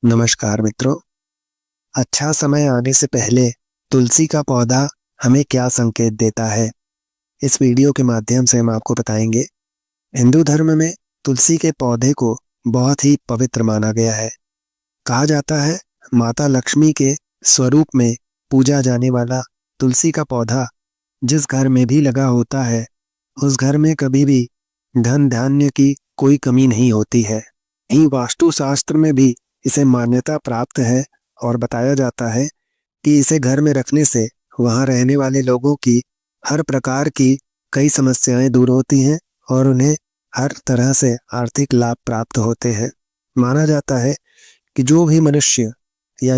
नमस्कार मित्रों। अच्छा समय आने से पहले तुलसी का पौधा हमें क्या संकेत देता है, इस वीडियो के माध्यम से हम आपको बताएंगे। हिंदू धर्म में तुलसी के पौधे को बहुत ही पवित्र माना गया है। कहा जाता है माता लक्ष्मी के स्वरूप में पूजा जाने वाला तुलसी का पौधा जिस घर में भी लगा होता है, उस घर में कभी भी धन धान्य की कोई कमी नहीं होती है। यही वास्तु शास्त्र में भी इसे मान्यता प्राप्त है और बताया जाता है कि इसे घर में रखने से वहां रहने वाले लोगों की हर प्रकार की कई समस्याएं दूर होती हैं और उन्हें हर तरह से आर्थिक लाभ प्राप्त होते हैं। माना जाता है कि जो भी मनुष्य या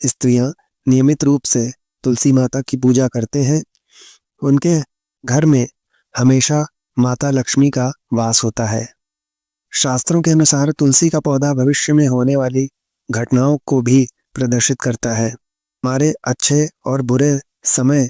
स्त्रियां नियमित रूप से तुलसी माता की पूजा करते हैं, उनके घर में हमेशा माता लक्ष्मी का वास होता है। शास्त्रों के अनुसार तुलसी का पौधा भविष्य में होने वाली घटनाओं को भी प्रदर्शित करता है। हमारे अच्छे और बुरे समय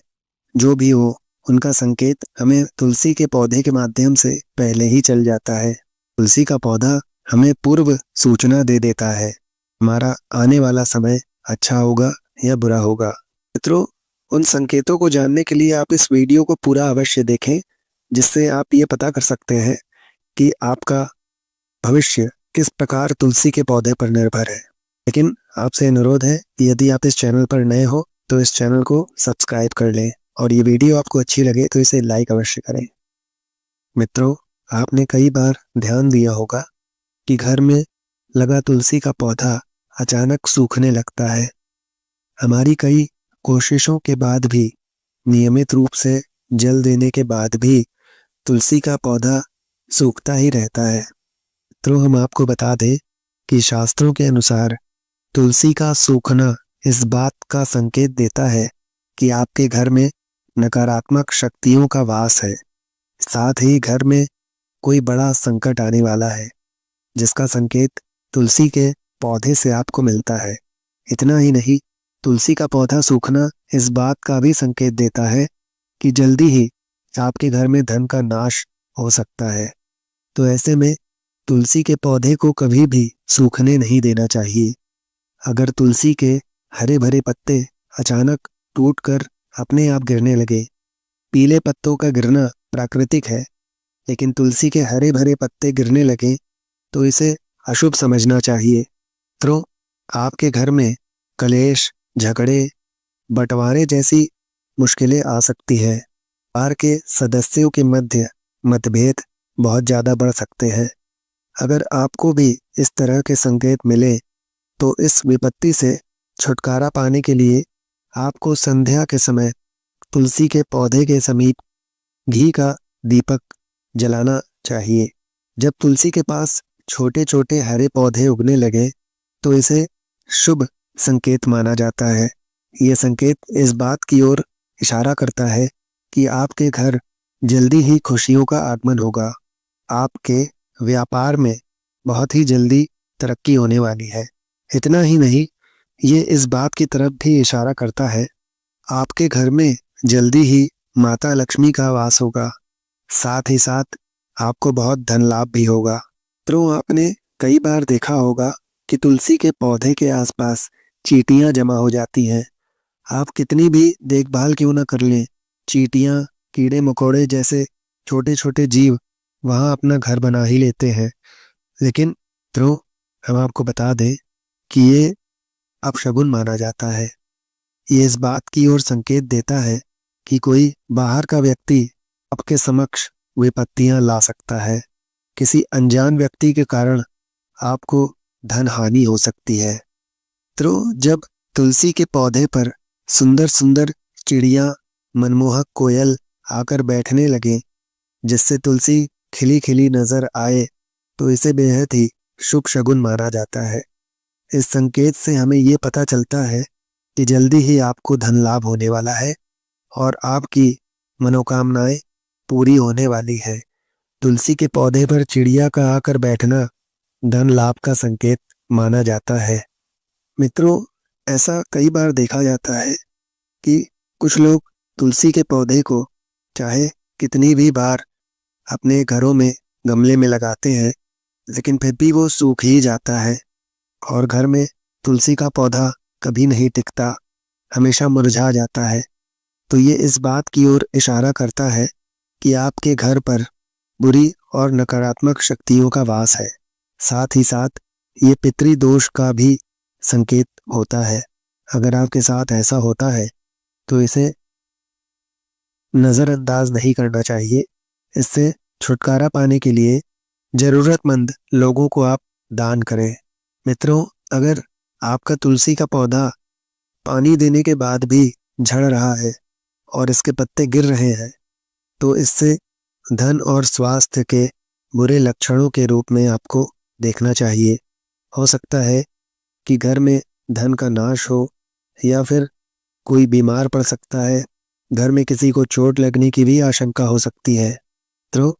जो भी हो, उनका संकेत हमें तुलसी के पौधे के माध्यम से पहले ही चल जाता है। तुलसी का पौधा हमें पूर्व सूचना दे देता है हमारा आने वाला समय अच्छा होगा या बुरा होगा। मित्रों, उन संकेतों को जानने के लिए आप इस वीडियो को पूरा अवश्य देखें, जिससे आप ये पता कर सकते हैं कि आपका भविष्य किस प्रकार तुलसी के पौधे पर निर्भर है। लेकिन आपसे अनुरोध है कि यदि आप इस चैनल पर नए हो तो इस चैनल को सब्सक्राइब कर लें और ये वीडियो आपको अच्छी लगे तो इसे लाइक अवश्य करें। मित्रों, आपने कई बार ध्यान दिया होगा कि घर में लगा तुलसी का पौधा अचानक सूखने लगता है। हमारी कई कोशिशों के बाद भी, नियमित रूप से जल देने के बाद भी तुलसी का पौधा सूखता ही रहता है। तो हम आपको बता दें कि शास्त्रों के अनुसार तुलसी का सूखना इस बात का संकेत देता है कि आपके घर में नकारात्मक शक्तियों का वास है। साथ ही घर में कोई बड़ा संकट आने वाला है, जिसका संकेत तुलसी के पौधे से आपको मिलता है। इतना ही नहीं, तुलसी का पौधा सूखना इस बात का भी संकेत देता है कि जल्दी ही आपके घर में धन का नाश हो सकता है। तो ऐसे में तुलसी के पौधे को कभी भी सूखने नहीं देना चाहिए। अगर तुलसी के हरे भरे पत्ते अचानक टूटकर अपने आप गिरने लगे, पीले पत्तों का गिरना प्राकृतिक है, लेकिन तुलसी के हरे भरे पत्ते गिरने लगे तो इसे अशुभ समझना चाहिए। तो आपके घर में कलेश, झगड़े, बंटवारे जैसी मुश्किलें आ सकती है। परिवार के सदस्यों के मध्य मतभेद बहुत ज़्यादा बढ़ सकते हैं। अगर आपको भी इस तरह के संकेत मिले तो इस विपत्ति से छुटकारा पाने के लिए आपको संध्या के समय तुलसी के पौधे के समीप घी का दीपक जलाना चाहिए। जब तुलसी के पास छोटे छोटे हरे पौधे उगने लगे तो इसे शुभ संकेत माना जाता है। ये संकेत इस बात की ओर इशारा करता है कि आपके घर जल्दी ही खुशियों का आगमन होगा। आपके व्यापार में बहुत ही जल्दी तरक्की होने वाली है। इतना ही नहीं, ये इस बात की तरफ भी इशारा करता है आपके घर में जल्दी ही माता लक्ष्मी का वास होगा। साथ ही साथ आपको बहुत धन लाभ भी होगा। तो आपने कई बार देखा होगा कि तुलसी के पौधे के आसपास चींटियां जमा हो जाती हैं। आप कितनी भी देखभाल क्यों ना कर लें, चींटियां, कीड़े मकोड़े जैसे छोटे छोटे जीव वहां अपना घर बना ही लेते हैं। लेकिन तो हम आपको बता दें कि ये अपशगुन माना जाता है। ये इस बात की ओर संकेत देता है कि कोई बाहर का व्यक्ति आपके समक्ष विपत्तियां ला सकता है। किसी अनजान व्यक्ति के कारण आपको धन हानि हो सकती है। तो जब तुलसी के पौधे पर सुंदर सुंदर चिड़िया, मनमोहक कोयल आकर बैठने लगे, जिससे तुलसी खिली खिली नजर आए, तो इसे बेहद ही शुभ शगुन माना जाता है। इस संकेत से हमें ये पता चलता है कि जल्दी ही आपको धन लाभ होने वाला है और आपकी मनोकामनाएं पूरी होने वाली है। तुलसी के पौधे पर चिड़िया का आकर बैठना धन लाभ का संकेत माना जाता है। मित्रों, ऐसा कई बार देखा जाता है कि कुछ लोग तुलसी के पौधे को चाहे कितनी भी बार अपने घरों में गमले में लगाते हैं, लेकिन फिर भी वो सूख ही जाता है और घर में तुलसी का पौधा कभी नहीं टिकता, हमेशा मुरझा जाता है, तो ये इस बात की ओर इशारा करता है कि आपके घर पर बुरी और नकारात्मक शक्तियों का वास है। साथ ही साथ ये पितृदोष का भी संकेत होता है। अगर आपके साथ ऐसा होता है तो इसे नज़रअंदाज नहीं करना चाहिए। इससे छुटकारा पाने के लिए ज़रूरतमंद लोगों को आप दान करें। मित्रों, अगर आपका तुलसी का पौधा पानी देने के बाद भी झड़ रहा है और इसके पत्ते गिर रहे हैं, तो इससे धन और स्वास्थ्य के बुरे लक्षणों के रूप में आपको देखना चाहिए। हो सकता है कि घर में धन का नाश हो या फिर कोई बीमार पड़ सकता है, घर में किसी को चोट लगने की भी आशंका हो सकती है। तो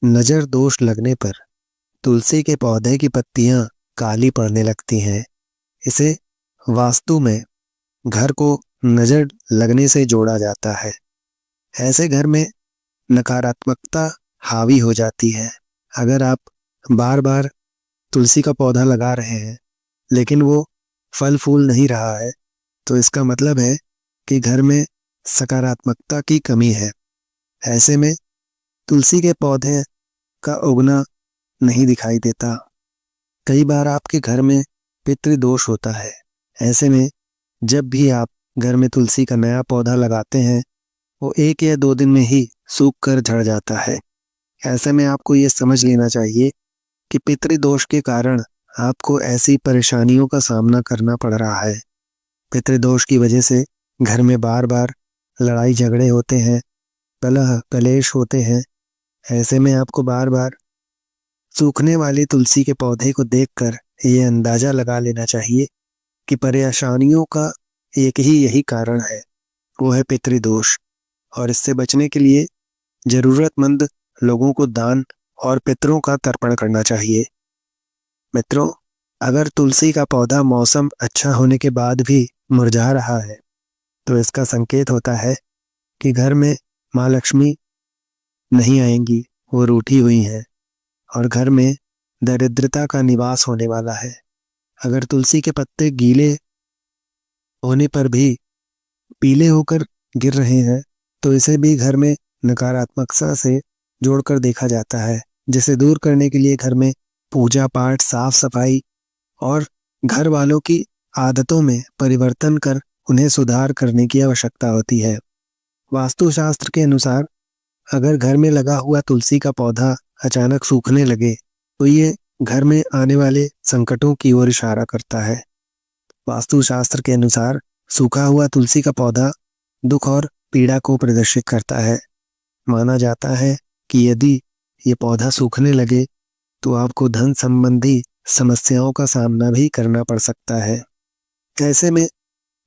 नज़र दोष लगने पर तुलसी के पौधे की पत्तियां काली पड़ने लगती हैं। इसे वास्तु में घर को नज़र लगने से जोड़ा जाता है। ऐसे घर में नकारात्मकता हावी हो जाती है। अगर आप बार बार तुलसी का पौधा लगा रहे हैं लेकिन वो फल फूल नहीं रहा है, तो इसका मतलब है कि घर में सकारात्मकता की कमी है। ऐसे में तुलसी के पौधे का उगना नहीं दिखाई देता। कई बार आपके घर में पितृदोष होता है। ऐसे में जब भी आप घर में तुलसी का नया पौधा लगाते हैं, वो 1 या 2 दिन में ही सूख कर झड़ जाता है। ऐसे में आपको ये समझ लेना चाहिए कि पितृदोष के कारण आपको ऐसी परेशानियों का सामना करना पड़ रहा है। पितृदोष की वजह से घर में बार बार लड़ाई झगड़े होते हैं, कलह कलेश होते हैं। ऐसे में आपको बार बार सूखने वाली तुलसी के पौधे को देखकर ये अंदाजा लगा लेना चाहिए कि परेशानियों का एक ही यही कारण है, वो है पितृदोष। और इससे बचने के लिए जरूरतमंद लोगों को दान और पितरों का तर्पण करना चाहिए। मित्रों, अगर तुलसी का पौधा मौसम अच्छा होने के बाद भी मुरझा रहा है, तो इसका संकेत होता है कि घर में माँ लक्ष्मी नहीं आएंगी, वो रूठी हुई हैं और घर में दरिद्रता का निवास होने वाला है। अगर तुलसी के पत्ते गीले होने पर भी पीले होकर गिर रहे हैं, तो इसे भी घर में नकारात्मकता से जोड़कर देखा जाता है, जिसे दूर करने के लिए घर में पूजा पाठ, साफ सफाई और घर वालों की आदतों में परिवर्तन कर उन्हें सुधार करने की आवश्यकता होती है। वास्तुशास्त्र के अनुसार अगर घर में लगा हुआ तुलसी का पौधा अचानक सूखने लगे, तो ये घर में आने वाले संकटों की ओर इशारा करता है। वास्तुशास्त्र के अनुसार सूखा हुआ तुलसी का पौधा दुख और पीड़ा को प्रदर्शित करता है। माना जाता है कि यदि ये पौधा सूखने लगे तो आपको धन संबंधी समस्याओं का सामना भी करना पड़ सकता है। ऐसे में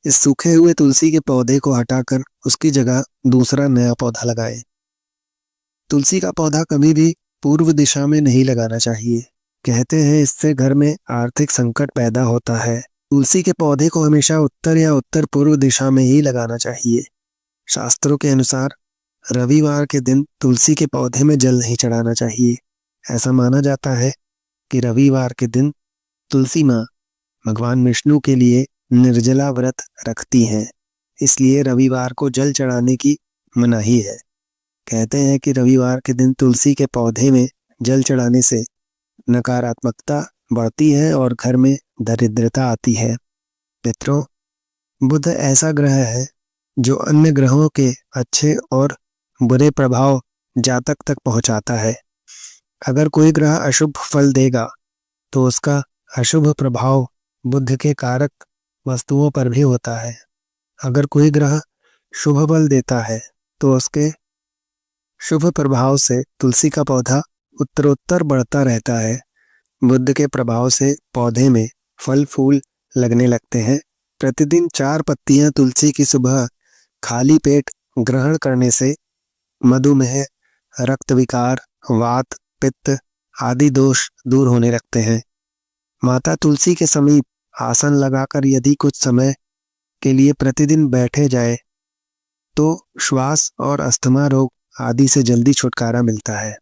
इस सूखे हुए तुलसी के पौधे को हटाकर उसकी जगह दूसरा नया पौधा लगाएं। तुलसी का पौधा कभी भी पूर्व दिशा में नहीं लगाना चाहिए। कहते हैं इससे घर में आर्थिक संकट पैदा होता है। तुलसी के पौधे को हमेशा उत्तर या उत्तर पूर्व दिशा में ही लगाना चाहिए। शास्त्रों के अनुसार रविवार के दिन तुलसी के पौधे में जल नहीं चढ़ाना चाहिए। ऐसा माना जाता है कि रविवार के दिन तुलसी माँ भगवान विष्णु के लिए निर्जला व्रत रखती हैं, इसलिए रविवार को जल चढ़ाने की मनाही है। कहते हैं कि रविवार के दिन तुलसी के पौधे में जल चढ़ाने से नकारात्मकता बढ़ती है और घर में दरिद्रता आती है। मित्रों, बुध ऐसा ग्रह है जो अन्य ग्रहों के अच्छे और बुरे प्रभाव जातक तक पहुंचाता है। अगर कोई ग्रह अशुभ फल देगा तो उसका अशुभ प्रभाव बुध के कारक वस्तुओं पर भी होता है। अगर कोई ग्रह शुभ फल देता है तो उसके शुभ प्रभाव से तुलसी का पौधा उत्तरोत्तर बढ़ता रहता है। बुध के प्रभाव से पौधे में फल फूल लगने लगते हैं। प्रतिदिन 4 पत्तियां तुलसी की सुबह खाली पेट ग्रहण करने से मधुमेह, रक्त विकार, वात, पित्त आदि दोष दूर होने लगते हैं। माता तुलसी के समीप आसन लगाकर यदि कुछ समय के लिए प्रतिदिन बैठे जाए तो श्वास और अस्थमा रोग आदि से जल्दी छुटकारा मिलता है।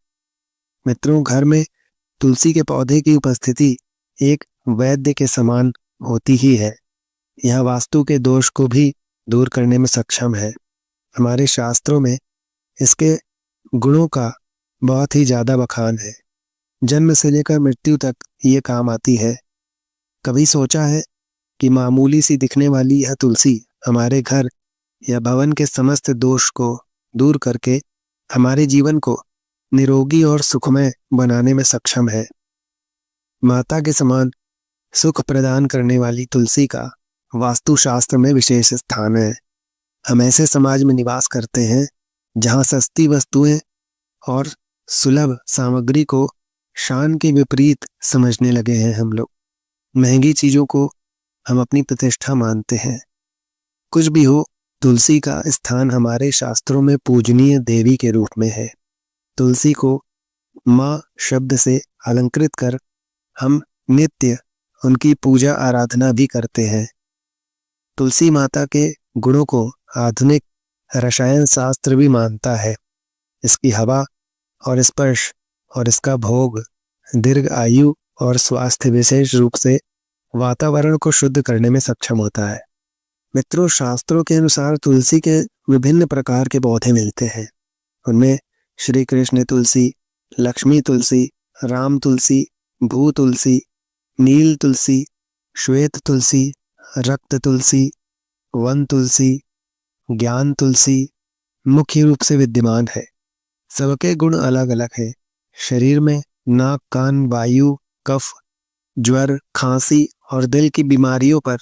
मित्रों, घर में तुलसी के पौधे की उपस्थिति एक वैद्य के समान होती ही है। यह वास्तु के दोष को भी दूर करने में सक्षम है। हमारे शास्त्रों में इसके गुणों का बहुत ही ज्यादा बखान है। जन्म से लेकर मृत्यु तक ये काम आती है। कभी सोचा है कि मामूली सी दिखने वाली यह तुलसी हमारे घर या भवन के समस्त दोष को दूर करके हमारे जीवन को निरोगी और सुखमय बनाने में सक्षम है। माता के समान सुख प्रदान करने वाली तुलसी का वास्तुशास्त्र में विशेष स्थान है। हम ऐसे समाज में निवास करते हैं जहां सस्ती वस्तुएं और सुलभ सामग्री को शान के विपरीत समझने लगे हैं। हम लोग महंगी चीजों को हम अपनी प्रतिष्ठा मानते हैं। कुछ भी हो, तुलसी का स्थान हमारे शास्त्रों में पूजनीय देवी के रूप में है। तुलसी को माँ शब्द से अलंकृत कर हम नित्य उनकी पूजा आराधना भी करते हैं। तुलसी माता के गुणों को आधुनिक रसायन शास्त्र भी मानता है। इसकी हवा और स्पर्श और इसका भोग दीर्घ आयु और स्वास्थ्य विशेष रूप से वातावरण को शुद्ध करने में सक्षम होता है। मित्रों, शास्त्रों के अनुसार तुलसी के विभिन्न प्रकार के पौधे मिलते हैं। उनमें श्री कृष्ण तुलसी, लक्ष्मी तुलसी, राम तुलसी, भू तुलसी, नील तुलसी, श्वेत तुलसी, रक्त तुलसी, वन तुलसी, ज्ञान तुलसी मुख्य रूप से विद्यमान है। सबके गुण अलग अलग है। शरीर में नाक, कान, वायु, कफ, ज्वर, खांसी और दिल की बीमारियों पर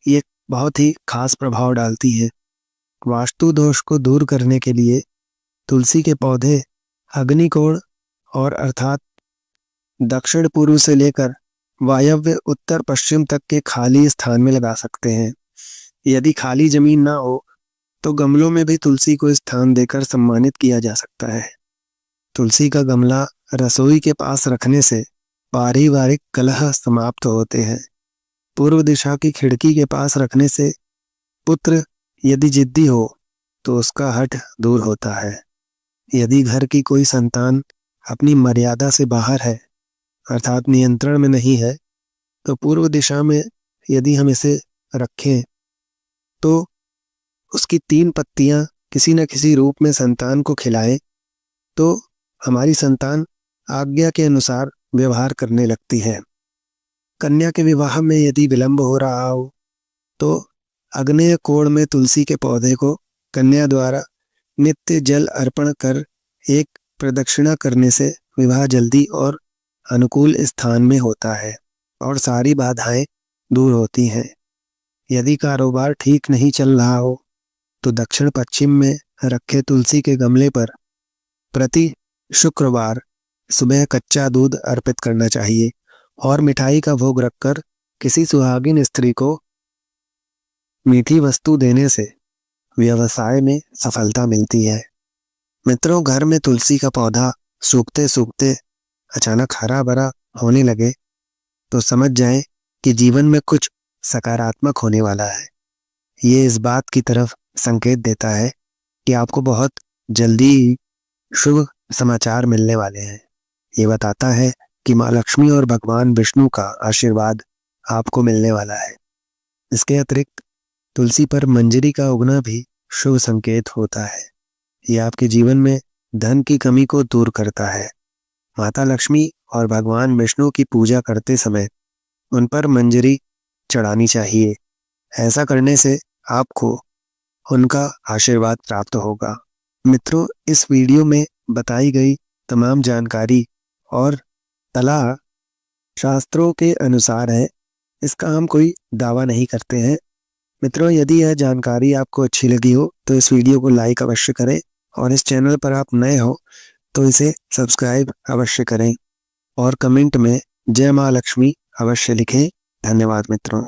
ये बहुत ही खास प्रभाव डालती है। वास्तु दोष को दूर करने के लिए तुलसी के पौधे अग्निकोण और अर्थात दक्षिण पूर्व से लेकर वायव्य उत्तर पश्चिम तक के खाली स्थान में लगा सकते हैं। यदि खाली जमीन ना हो तो गमलों में भी तुलसी को स्थान देकर सम्मानित किया जा सकता है। तुलसी का गमला रसोई के पास रखने से पारिवारिक कलह समाप्त होते हैं। पूर्व दिशा की खिड़की के पास रखने से पुत्र यदि जिद्दी हो तो उसका हठ दूर होता है। यदि घर की कोई संतान अपनी मर्यादा से बाहर है अर्थात नियंत्रण में नहीं है तो पूर्व दिशा में यदि हम इसे रखें तो उसकी 3 पत्तियां किसी न किसी रूप में संतान को खिलाएं तो हमारी संतान आज्ञा के अनुसार व्यवहार करने लगती है। कन्या के विवाह में यदि विलंब हो रहा हो तो आग्नेय कोण में तुलसी के पौधे को कन्या द्वारा नित्य जल अर्पण कर एक प्रदक्षिणा करने से विवाह जल्दी और अनुकूल स्थान में होता है और सारी बाधाएं दूर होती हैं। यदि कारोबार ठीक नहीं चल रहा हो तो दक्षिण पश्चिम में रखे तुलसी के गमले पर प्रति शुक्रवार सुबह कच्चा दूध अर्पित करना चाहिए और मिठाई का भोग रखकर किसी सुहागिन स्त्री को मीठी वस्तु देने से व्यवसाय में सफलता मिलती है। मित्रों, घर में तुलसी का पौधा सूखते सूखते अचानक हरा भरा होने लगे तो समझ जाएं कि जीवन में कुछ सकारात्मक होने वाला है। ये इस बात की तरफ संकेत देता है कि आपको बहुत जल्दी शुभ समाचार मिलने वाले हैं। ये बताता है कि माँ लक्ष्मी और भगवान विष्णु का आशीर्वाद आपको मिलने वाला है। इसके अतिरिक्त तुलसी पर मंजरी का उगना भी शुभ संकेत होता है। ये आपके जीवन में धन की कमी को दूर करता है। माता लक्ष्मी और भगवान विष्णु की पूजा करते समय उन पर मंजरी चढ़ानी चाहिए। ऐसा करने से आपको उनका आशीर्वाद प्राप्त होगा। मित्रों, इस वीडियो में बताई गई तमाम जानकारी और सलाह शास्त्रों के अनुसार है। इसका हम कोई दावा नहीं करते हैं। मित्रों, यदि यह जानकारी आपको अच्छी लगी हो तो इस वीडियो को लाइक अवश्य करें और इस चैनल पर आप नए हो तो इसे सब्सक्राइब अवश्य करें और कमेंट में जय माँ लक्ष्मी अवश्य लिखें। धन्यवाद मित्रों।